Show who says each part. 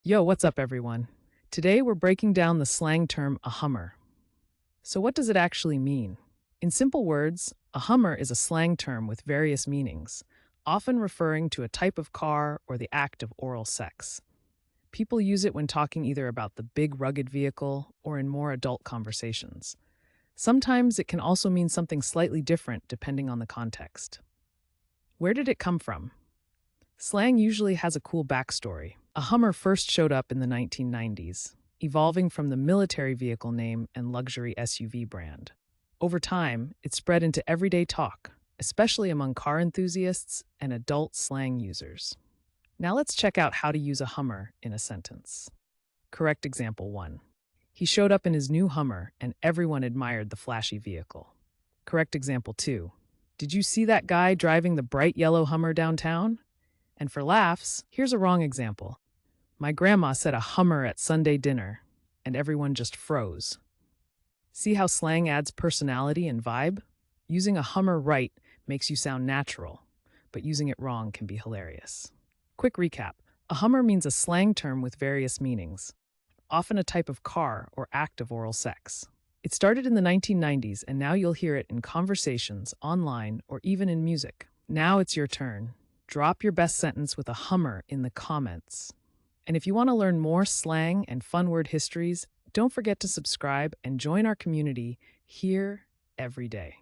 Speaker 1: Yo, what's up, everyone? Today we're breaking down the slang term a hummer. So, what does it actually mean? In simple words, a hummer is a slang term with various meanings, often referring to a type of car or the act of oral sex. People use it when talking either about the big rugged vehicle or in more adult conversations. Sometimes it can also mean something slightly different depending on the context. Where did it come from? Slang usually has a cool backstory. A Hummer first showed up in the 1990s, evolving from the military vehicle name and luxury SUV brand. Over time, it spread into everyday talk, especially among car enthusiasts and adult slang users. Now let's check out how to use a Hummer in a sentence. Correct example 1. He showed up in his new Hummer and everyone admired the flashy vehicle. Correct example 2. Did you see that guy driving the bright yellow Hummer downtown? And for laughs, here's a wrong example. My grandma said a Hummer at Sunday dinner, and everyone just froze. See how slang adds personality and vibe? Using a Hummer right makes you sound natural, but using it wrong can be hilarious. Quick recap. A Hummer means a slang term with various meanings, often a type of car or act of oral sex. It started in the 1990s, and now you'll hear it in conversations, online, or even in music. Now it's your turn. Drop your best sentence with a Hummer in the comments. And if you want to learn more slang and fun word histories, don't forget to subscribe and join our community here every day.